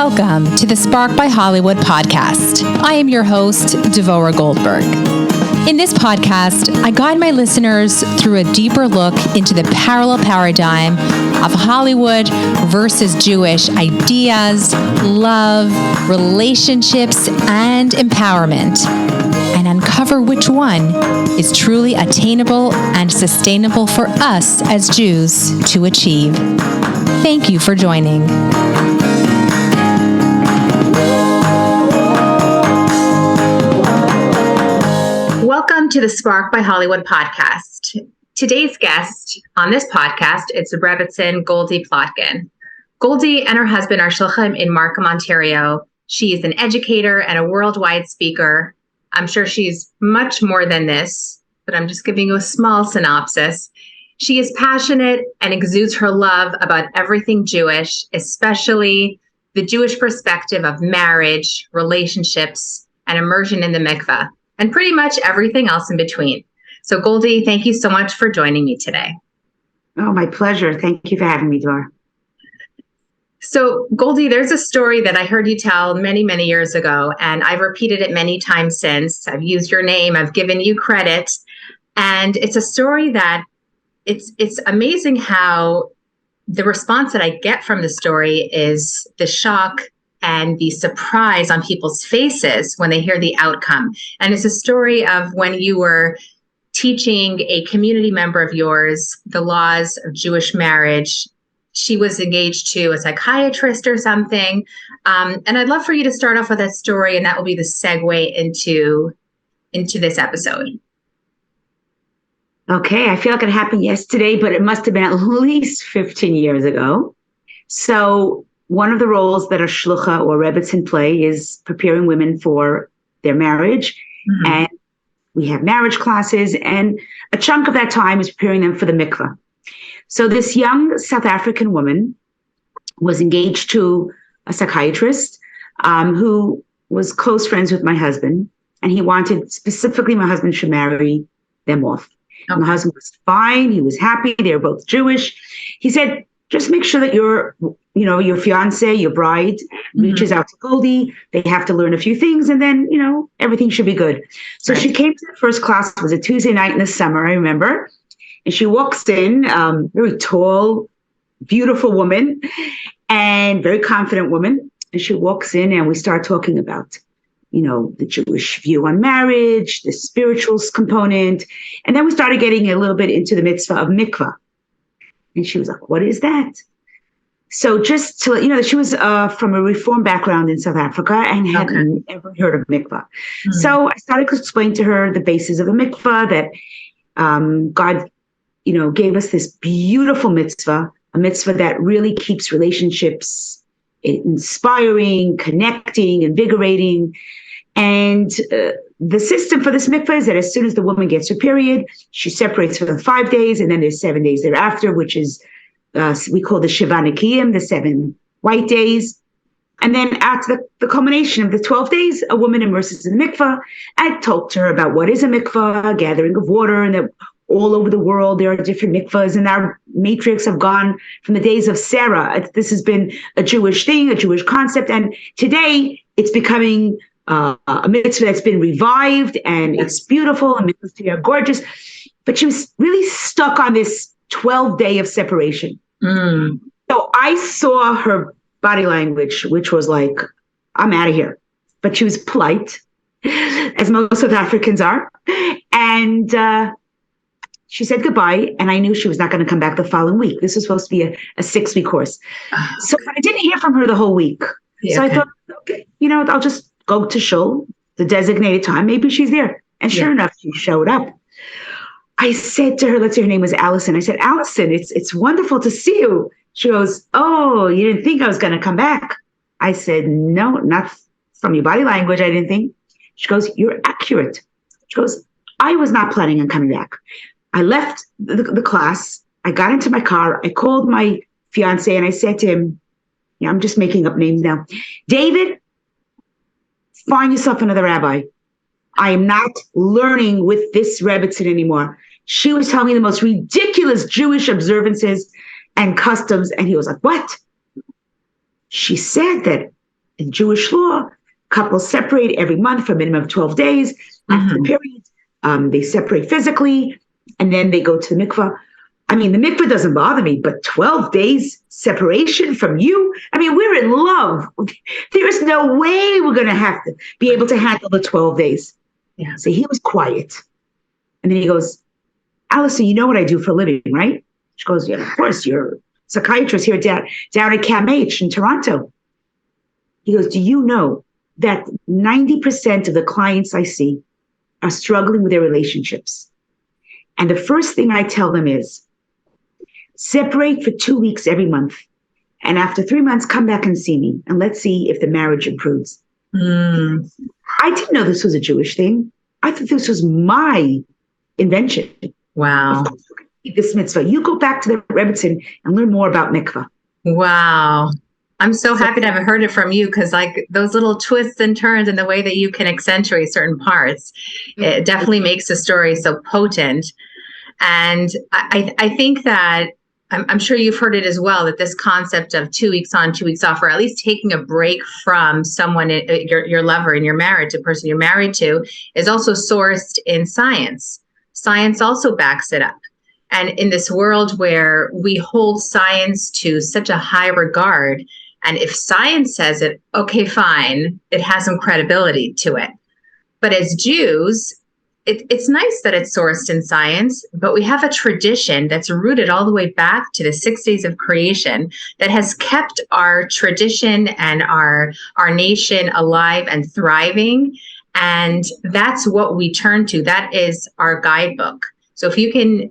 Welcome to the Spark by Hollywood podcast. I am your host, Devora Goldberg. In this podcast, I guide my listeners through a deeper look into the parallel paradigm of Hollywood versus Jewish ideas, love, relationships, and empowerment, and uncover which one is truly attainable and sustainable for us as Jews to achieve. Thank you for joining. Welcome to the Spark by Hollywood podcast. Today's guest on this podcast is Rebbetzin Goldie Plotkin. Goldie and her husband are shluchim in Markham, Ontario. She is an educator and a worldwide speaker. I'm sure she's much more than this, but I'm just giving you a small synopsis. She is passionate and exudes her love about everything Jewish, especially the Jewish perspective of marriage, relationships, and immersion in the Mikvah, and pretty much everything else in between. So Goldie, thank you so much for joining me today. Oh, my pleasure. Thank you for having me, Dora. So Goldie, there's a story that I heard you tell many, many years ago, and I've repeated it many times since. I've used your name, I've given you credit, and it's a story that it's amazing how the response that I get from the story is the shock and the surprise on people's faces when they hear the outcome. And it's a story of when you were teaching a community member of yours the laws of Jewish marriage. She was engaged to a psychiatrist or something. And I'd love for you to start off with that story, and that will be the segue into this episode. Okay, I feel like it happened yesterday, but it must have been at least 15 years ago. So one of the roles that a shlucha or rebbetzin play is preparing women for their marriage. Mm-hmm. And we have marriage classes, and a chunk of that time is preparing them for the mikvah. So this young South African woman was engaged to a psychiatrist who was close friends with my husband, and he wanted specifically my husband should marry them off. Okay. My husband was fine. He was happy. They were both Jewish. He said, just make sure that your fiance, your bride, reaches out to Goldie. They have to learn a few things, and then, everything should be good. So She came to the first class. It was a Tuesday night in the summer, I remember. And she walks in, very tall, beautiful woman, and very confident woman. And she walks in, and we start talking about, the Jewish view on marriage, the spiritual component. And then we started getting a little bit into the mitzvah of Mikvah. And she was like, what is that? So just to let you know, she was from a Reform background in South Africa and hadn't ever heard of Mikvah. Mm-hmm. So I started to explain to her the basis of the Mikvah, that God, gave us this beautiful mitzvah, a mitzvah that really keeps relationships inspiring, connecting, invigorating. And the system for this mikvah is that as soon as the woman gets her period, she separates for 5 days, and then there's 7 days thereafter, which is we call the Shiva Nikiyim, the 7 white days. And then after the culmination of the 12 days, a woman immerses in the mikvah. I told her about what is a mikvah, a gathering of water, and that all over the world there are different mikvahs, and our matrix have gone from the days of Sarah. This has been a Jewish thing, a Jewish concept, and today it's becoming a mitzvah that's been revived, and it's beautiful, and mitzvahs are gorgeous. But she was really stuck on this 12th day of separation. Mm. So I saw her body language, which was like, I'm out of here. But she was polite, as most South Africans are. And she said goodbye, and I knew she was not going to come back the following week. This was supposed to be a 6-week course. So I didn't hear from her the whole week. Yeah, so I thought, okay, I'll just go to shul, the designated time. Maybe she's there. And sure enough, she showed up. I said to her, let's say her name was Allison. I said, Allison, it's wonderful to see you. She goes, oh, you didn't think I was going to come back? I said, no, not from your body language. I didn't think. She goes, you're accurate. She goes, I was not planning on coming back. I left the class. I got into my car. I called my fiance and I said to him, I'm just making up names now. David, find yourself another rabbi. I am not learning with this rebbetzin anymore. She was telling me the most ridiculous Jewish observances and customs. And he was like, what? She said that in Jewish law, couples separate every month for a minimum of 12 days. After the period, they separate physically, and then they go to the mikvah. I mean, the mikvah doesn't bother me, but 12 days separation from you? I mean, we're in love. There is no way we're going to have to be able to handle the 12 days. Yeah. So he was quiet. And then he goes, Allison, you know what I do for a living, right? She goes, yeah, of course, you're a psychiatrist here down at CAMH in Toronto. He goes, do you know that 90% of the clients I see are struggling with their relationships? And the first thing I tell them is, separate for 2 weeks every month. And after 3 months, come back and see me. And let's see if the marriage improves. I didn't know this was a Jewish thing. I thought this was my invention. Wow. This mitzvah. You go back to the Rebbitzin and learn more about mikvah. Wow. I'm so happy to have heard it from you, because like those little twists and turns and the way that you can accentuate certain parts, it definitely makes the story so potent. And I think that I'm sure you've heard it as well, that this concept of 2 weeks on, 2 weeks off, or at least taking a break from someone, your lover in your marriage, the person you're married to, is also sourced in science. Science also backs it up. And in this world where we hold science to such a high regard, and if science says it, okay, fine, it has some credibility to it. But as Jews, it's nice that it's sourced in science, but we have a tradition that's rooted all the way back to the 6 days of creation that has kept our tradition and our nation alive and thriving. And that's what we turn to. That is our guidebook. So if you can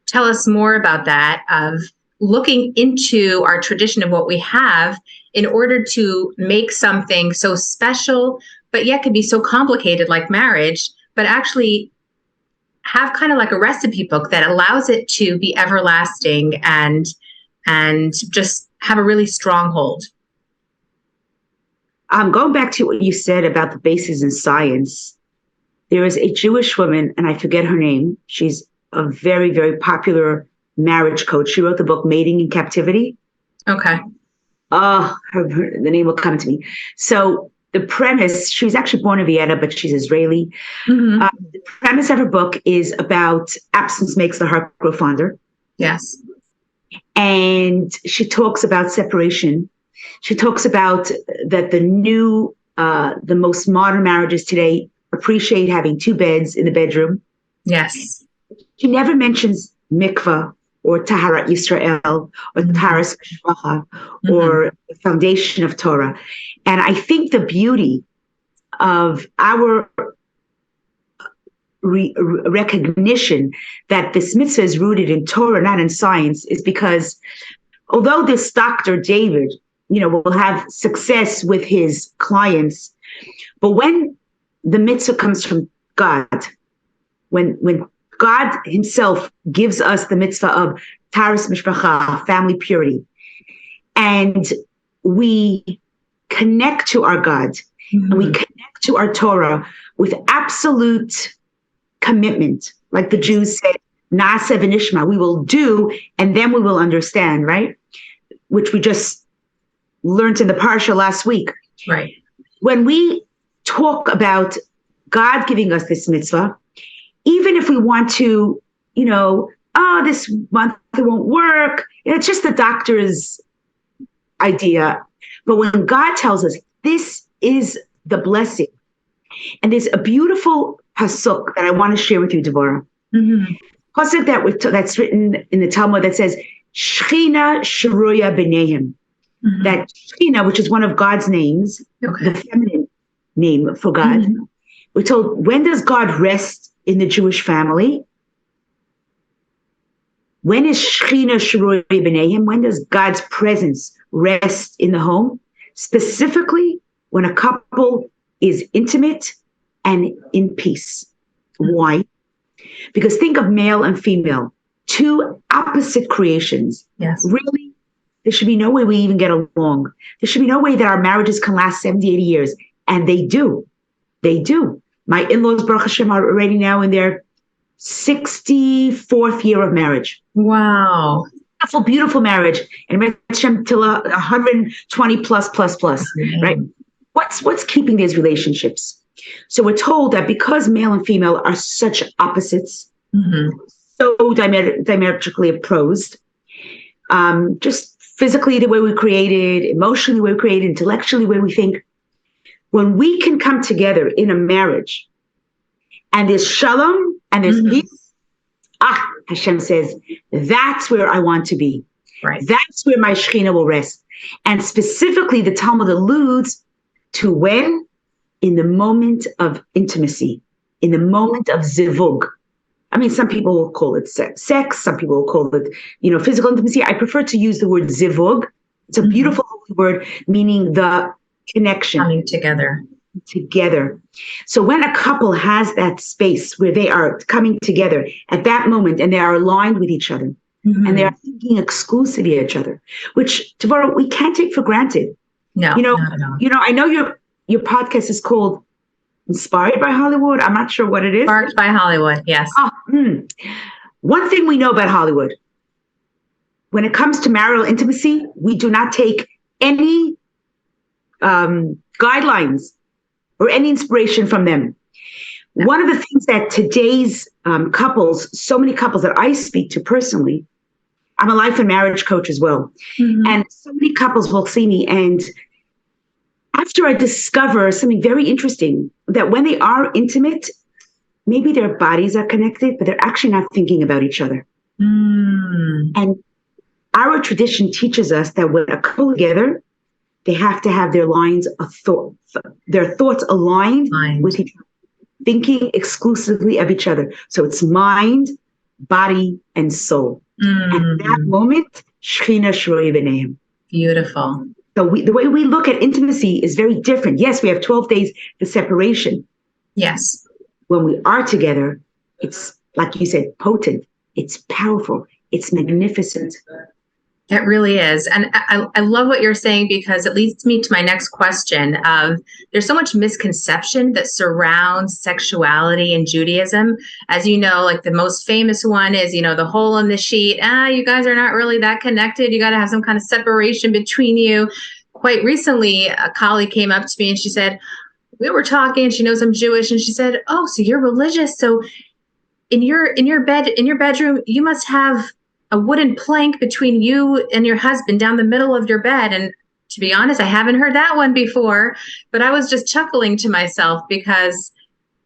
tell us more about that, of looking into our tradition of what we have in order to make something so special, but yet can be so complicated like marriage, but actually have kind of like a recipe book that allows it to be everlasting and just have a really strong hold. Going back to what you said about the bases in science, there is a Jewish woman, and I forget her name. She's a very, very popular marriage coach. She wrote the book Mating in Captivity. Okay. The name will come to me. So the premise, she was actually born in Vienna, but she's Israeli. The premise of her book is about absence makes the heart grow fonder. Yes. And she talks about separation. She talks about that the most modern marriages today appreciate having 2 beds in the bedroom. Yes. She never mentions mikvah or Taharat Yisrael or Taharat Mishpacha or the foundation of Torah. And I think the beauty of our recognition that this mitzvah is rooted in Torah, not in science, is because although this Dr. David, will have success with his clients, but when the mitzvah comes from God, when God himself gives us the mitzvah of Taharas Mishpacha, family purity, and we connect to our God, and we connect to our Torah with absolute commitment, like the Jews said, Na'aseh v'nishma, we will do, and then we will understand, right? Which we just learned in the parsha last week. Right. When we talk about God giving us this mitzvah, even if we want to, this month it won't work, it's just the doctor's idea. But when God tells us this is the blessing, and there's a beautiful pasuk that I want to share with you, Devorah. Pasuk that's written in the Talmud that says, Shechina Sheruya B'neihem. That Shechina, which is one of God's names, the feminine name for God, we're told, when does God rest in the Jewish family? When is Shechina Sheruya B'neihem? When does God's presence rest in the home? Specifically, when a couple is intimate and in peace. Why? Because think of male and female, 2 opposite creations. Yes. Really, there should be no way we even get along. There should be no way that our marriages can last 70, 80 years. And they do. They do. My in-laws, Baruch Hashem, are already now in their 64th year of marriage. Wow. Beautiful marriage. And Hashem till 120 plus, right? what's keeping these relationships? So we're told that because male and female are such opposites, so diametrically opposed, just physically the way we're created, emotionally the way we're created, intellectually the way we think, when we can come together in a marriage and there's shalom and there's peace, Hashem says, that's where I want to be. Right. That's where my Shekhinah will rest. And specifically, the Talmud alludes to when? In the moment of intimacy, in the moment of zivug. I mean, some people will call it sex. Some people will call it, physical intimacy. I prefer to use the word zivug. It's a beautiful word, meaning the connection. Coming together. So when a couple has that space where they are coming together at that moment and they are aligned with each other and they are thinking exclusively of each other, which, Devorah, we can't take for granted. No, not at all. I know your podcast is called Inspired by Hollywood. I'm not sure what it is. Sparked by Hollywood, yes. One thing we know about Hollywood, when it comes to marital intimacy, we do not take any guidelines or any inspiration from them. No. One of the things that today's couples, so many couples that I speak to personally, I'm a life and marriage coach as well. And so many couples will see me, and after I discover something very interesting, that when they are intimate, maybe their bodies are connected, but they're actually not thinking about each other. And our tradition teaches us that when a couple together, they have to have their lines of thought, their thoughts aligned with each other, thinking exclusively of each other. So it's mind, body, and soul. And at that moment, Shekhinah shroya b'neihem. Beautiful. So the way we look at intimacy is very different. Yes, we have 12 days of separation. Yes. When we are together, it's, like you said, potent. It's powerful. It's magnificent. It really is. And I love what you're saying, because it leads me to my next question of, there's so much misconception that surrounds sexuality in Judaism. As you know, like the most famous one is, the hole in the sheet. You guys are not really that connected. You got to have some kind of separation between you. Quite recently, a colleague came up to me and she said, we were talking, she knows I'm Jewish, and she said, oh, so you're religious. So in your bedroom, you must have a wooden plank between you and your husband down the middle of your bed. And to be honest, I haven't heard that one before, but I was just chuckling to myself, because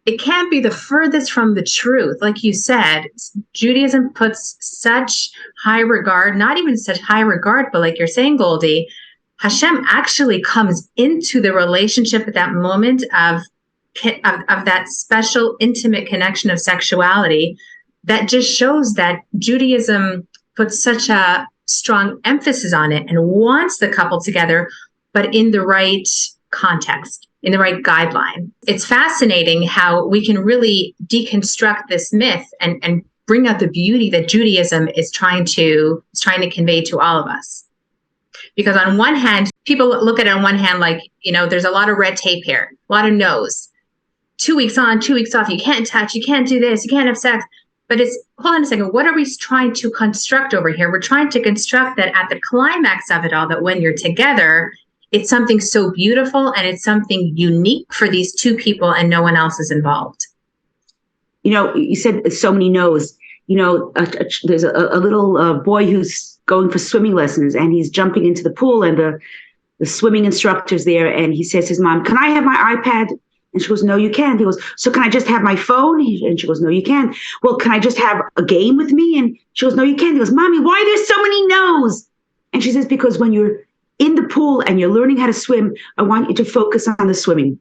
it can't be the furthest from the truth. Like you said, Judaism puts such high regard, not even such high regard, but like you're saying, Goldie, Hashem actually comes into the relationship at that moment of that special intimate connection of sexuality. That just shows that Judaism puts such a strong emphasis on it and wants the couple together, but in the right context, in the right guideline. It's fascinating how we can really deconstruct this myth and bring out the beauty that Judaism is trying to convey to all of us. Because on one hand, people look at it on one hand like, there's a lot of red tape here, a lot of no's. 2 weeks on, 2 weeks off, you can't touch, you can't do this, you can't have sex. But it's, hold on a second, what are we trying to construct over here? We're trying to construct that at the climax of it all, that when you're together, it's something so beautiful and it's something unique for these two people and no one else is involved. You said so many no's. There's a little boy who's going for swimming lessons, and he's jumping into the pool, and the swimming instructor's there, and he says to his mom, can I have my iPad? And she goes, no, you can't. He goes, so can I just have my phone? And she goes, no, you can't. Well, can I just have a game with me? And she goes, no, you can't. He goes, Mommy, why are there so many no's? And she says, because when you're in the pool and you're learning how to swim, I want you to focus on the swimming.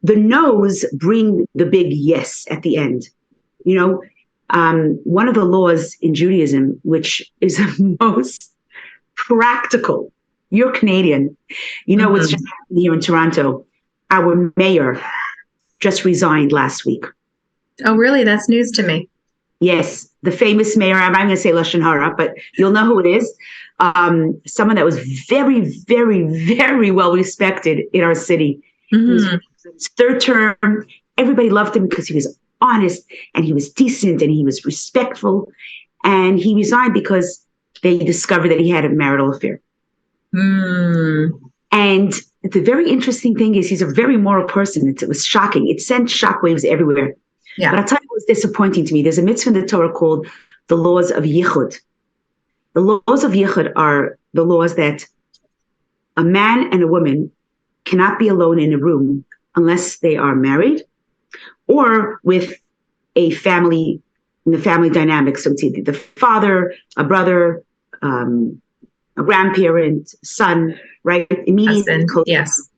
The no's bring the big yes at the end. One of the laws in Judaism, which is the most practical, you're Canadian, what's just happened here in Toronto. Our mayor just resigned last week. Oh, really? That's news to me. Yes, the famous mayor, I'm not going to say Lashon Hara, but you'll know who it is. Someone that was very, very, very well respected in our city. It was his third term. Everybody loved him because he was honest and he was decent and he was respectful. And he resigned because they discovered that he had a marital affair. And the very interesting thing is he's a very moral person. It was shocking. It sent shockwaves everywhere. Yeah. But I'll tell you what was disappointing to me. There's a mitzvah in the Torah called the laws of Yichud. The laws of Yichud are the laws that a man and a woman cannot be alone in a room unless they are married or with a family, in the family dynamics. So it's either the father, a brother, a grandparent, son, right? Immediate. Yes.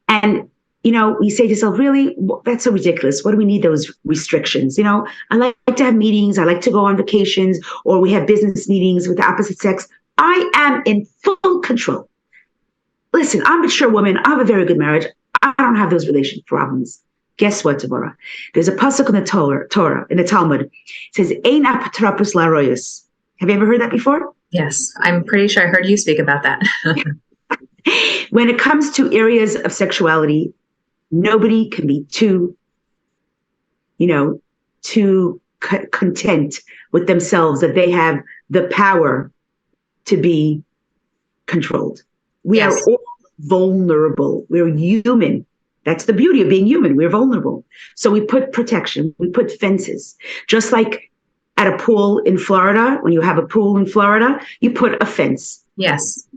And, you say to yourself, really, that's so ridiculous. What do we need those restrictions? I like to have meetings. I like to go on vacations, or we have business meetings with the opposite sex. I am in full control. Listen, I'm a mature woman. I have a very good marriage. I don't have those relationship problems. Guess what, Deborah? There's a pasuk in the Torah, in the Talmud. It says, Ein apotropos laroyos. Have you ever heard that before? Yes, I'm pretty sure I heard you speak about that. When it comes to areas of sexuality, nobody can be too content with themselves that they have the power to be controlled. We are all vulnerable. We're human. That's the beauty of being human. We're vulnerable. So we put protection, we put fences. Just like at a pool in Florida, when you have a pool in Florida, you put a fence. Yes.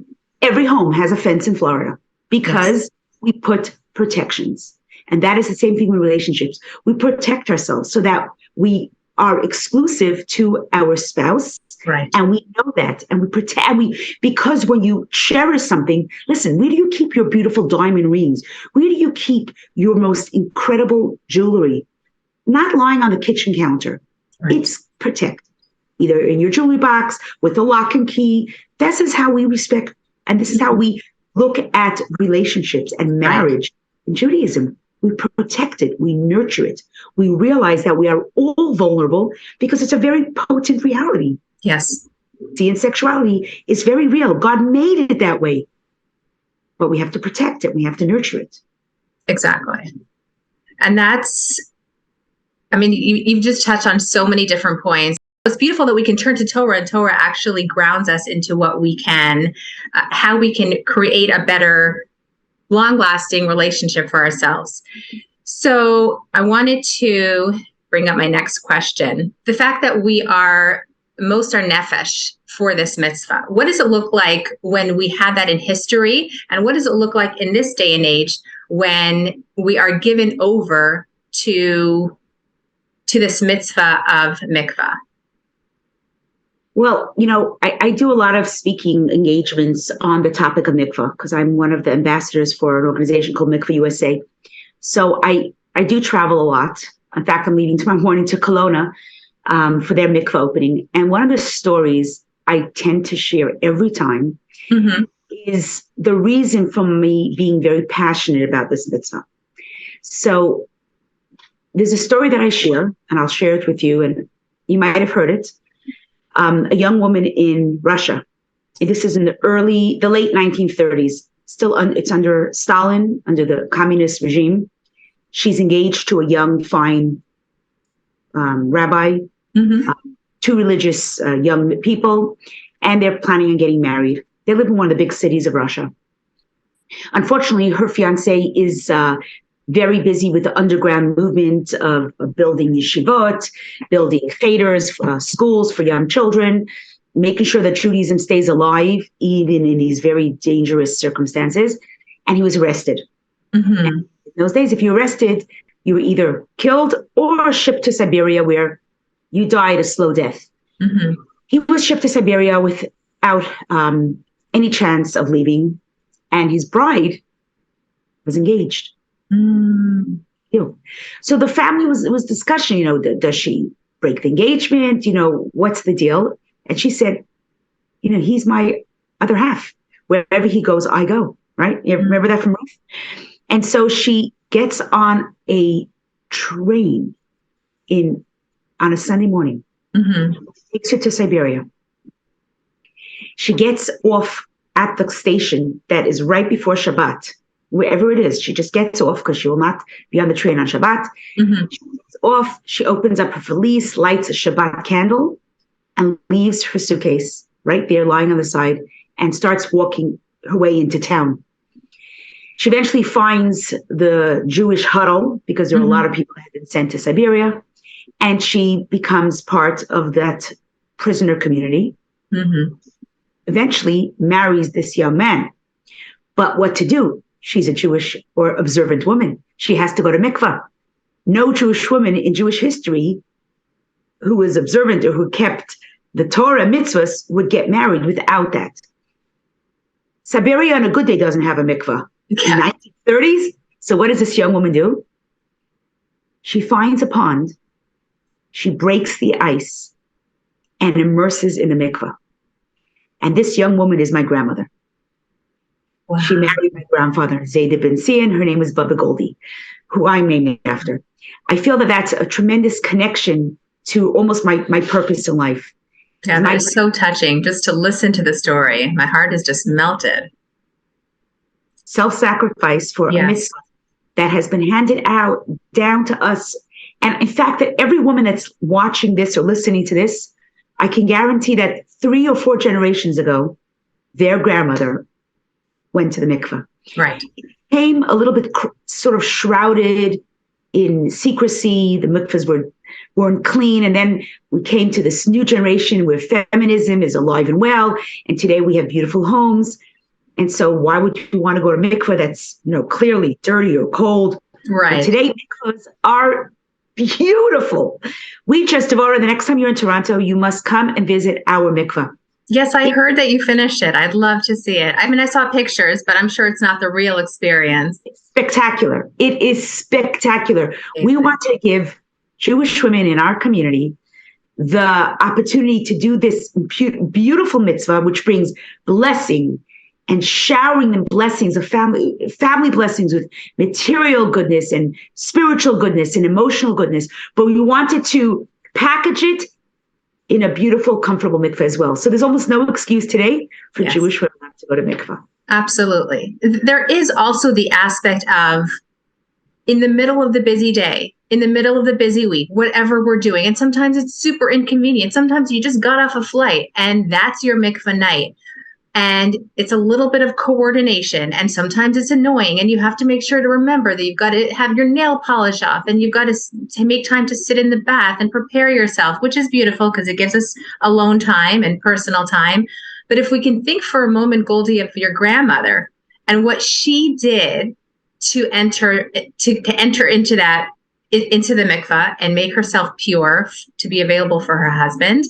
Every home has a fence in Florida because we put protections. And that is the same thing with relationships. We protect ourselves so that we are exclusive to our spouse. Right. And we know that. And we protect, because when you cherish something, listen, where do you keep your beautiful diamond rings? Where do you keep your most incredible jewelry? Not lying on the kitchen counter. Right. It's protected. Either in your jewelry box with a lock and key. This is how we respect, and this is how we look at relationships and marriage. Right. In Judaism, we protect it, we nurture it. We realize that we are all vulnerable because it's a very potent reality. Yes. See, and sexuality is very real. God made it that way. But we have to protect it. We have to nurture it. Exactly. And you've just touched on so many different points. It's beautiful that we can turn to Torah, and Torah actually grounds us into what we can, how we can create a better, long-lasting relationship for ourselves. So I wanted to bring up my next question. The fact that we are moser nefesh for this mitzvah, what does it look like when we have that in history? And what does it look like in this day and age when we are given over to this mitzvah of mikvah? Well, I do a lot of speaking engagements on the topic of mikvah because I'm one of the ambassadors for an organization called Mikvah USA. So I do travel a lot. In fact, I'm leaving tomorrow morning to Kelowna for their mikvah opening. And one of the stories I tend to share every time is the reason for me being very passionate about this mitzvah. So there's a story that I share, and I'll share it with you, and you might have heard it. A young woman in Russia. This is in the late 1930s. It's under Stalin, under the communist regime. She's engaged to a young, fine rabbi, two religious young people, and they're planning on getting married. They live in one of the big cities of Russia. Unfortunately, her fiancé is very busy with the underground movement of building yeshivot, building cheters, schools for young children, making sure that Judaism stays alive, even in these very dangerous circumstances. And he was arrested. And in those days, if you were arrested, you were either killed or shipped to Siberia, where you died a slow death. He was shipped to Siberia without any chance of leaving. And his bride was engaged. So the family was discussing, does she break the engagement? What's the deal? And she said, he's my other half. Wherever he goes, I go, right? You remember that from Ruth? And so she gets on a train on a Sunday morning, takes her to Siberia. She gets off at the station that is right before Shabbat. Wherever it is, she just gets off because she will not be on the train on Shabbat. She gets off, she opens up her valise, lights a Shabbat candle, and leaves her suitcase right there lying on the side and starts walking her way into town. She eventually finds the Jewish huddle because there are a lot of people that have been sent to Siberia, and she becomes part of that prisoner community. Eventually marries this young man. But what to do? She's a Jewish or observant woman. She has to go to mikvah. No Jewish woman in Jewish history who was observant or who kept the Torah mitzvahs would get married without that. Siberia on a good day doesn't have a mikvah. In the 1930s. So what does this young woman do? She finds a pond. She breaks the ice and immerses in the mikvah. And this young woman is my grandmother. Wow. She married my grandfather, Zayda Ben Sion. Her name was Baba Goldie, who I'm named after. I feel that that's a tremendous connection to almost my purpose in life. Yeah, that is so touching just to listen to the story. My heart is just melted. Self-sacrifice for a mitzvah that has been handed out down to us. And in fact, that every woman that's watching this or listening to this, I can guarantee that 3 or 4 generations ago, their grandmother went to the mikvah. Right. It became a little bit sort of shrouded in secrecy. The mikvahs weren't clean. And then we came to this new generation where feminism is alive and well. And today we have beautiful homes. And so why would you want to go to mikvah that's, clearly dirty or cold? Right. And today mikvahs are beautiful. We just, Devora, the next time you're in Toronto, you must come and visit our mikvah. Yes, I heard that you finished it. I'd love to see it. I mean, I saw pictures, but I'm sure it's not the real experience. It's spectacular. It is spectacular. Amazing. We want to give Jewish women in our community the opportunity to do this beautiful mitzvah, which brings blessing and showering them blessings of family blessings with material goodness and spiritual goodness and emotional goodness. But we wanted to package it in a beautiful, comfortable mikveh as well. So there's almost no excuse today for Jewish women not to go to mikveh. Absolutely. There is also the aspect of, in the middle of the busy day, in the middle of the busy week, whatever we're doing, and sometimes it's super inconvenient. Sometimes you just got off a flight and that's your mikveh night. And it's a little bit of coordination, and sometimes it's annoying, and you have to make sure to remember that you've got to have your nail polish off, and you've got to make time to sit in the bath and prepare yourself, which is beautiful because it gives us alone time and personal time. But if we can think for a moment, Goldie, of your grandmother and what she did to enter into the mikvah and make herself pure to be available for her husband,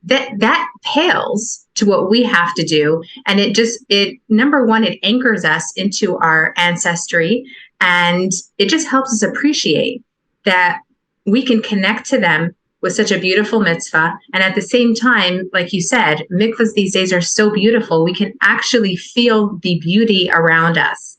that pales to what we have to do. And it number one, it anchors us into our ancestry, and it just helps us appreciate that we can connect to them with such a beautiful mitzvah. And at the same time, like you said, mikvahs these days are so beautiful. We can actually feel the beauty around us.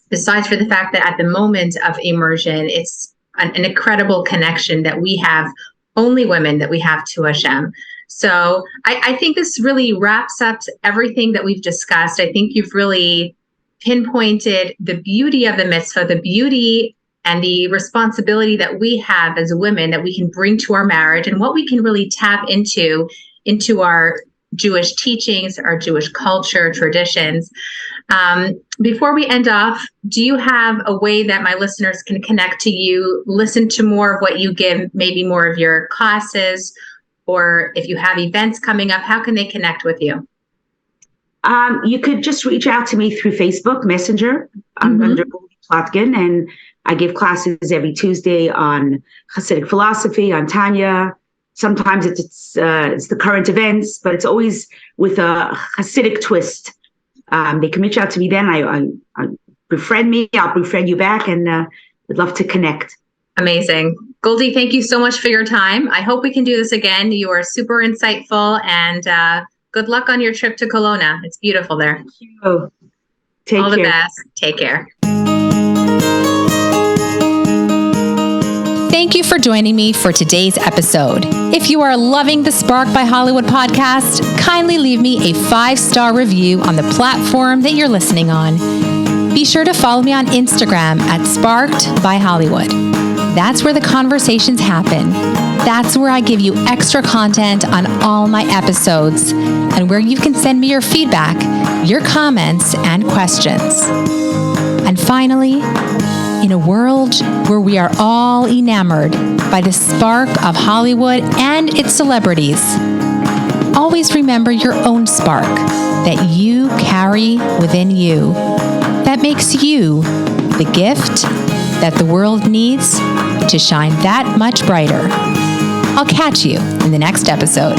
Besides for the fact that at the moment of immersion, it's an incredible connection that we have, only women, that we have to Hashem. So I think this really wraps up everything that we've discussed. I think you've really pinpointed the beauty of the mitzvah, the beauty and the responsibility that we have as women that we can bring to our marriage, and what we can really tap into our Jewish teachings, our Jewish culture, traditions. Before we end off, do you have a way that my listeners can connect to you, listen to more of what you give, maybe more of your classes, or if you have events coming up, how can they connect with you? You could just reach out to me through Facebook Messenger. I'm under Goldie Plotkin, and I give classes every Tuesday on Hasidic philosophy, on Tanya. Sometimes it's the current events, but it's always with a Hasidic twist. They can reach out to me then. I befriend me. I'll befriend you back, and would love to connect. Amazing. Goldie, thank you so much for your time. I hope we can do this again. You are super insightful, and good luck on your trip to Kelowna. It's beautiful there. Thank you. Take care. All the best. Take care. Thank you for joining me for today's episode. If you are loving the Spark by Hollywood podcast, kindly leave me a 5-star review on the platform that you're listening on. Be sure to follow me on Instagram at Sparked by Hollywood. That's where the conversations happen. That's where I give you extra content on all my episodes and where you can send me your feedback, your comments, and questions. And finally, in a world where we are all enamored by the spark of Hollywood and its celebrities, always remember your own spark that you carry within you that makes you the gift that the world needs to shine that much brighter. I'll catch you in the next episode.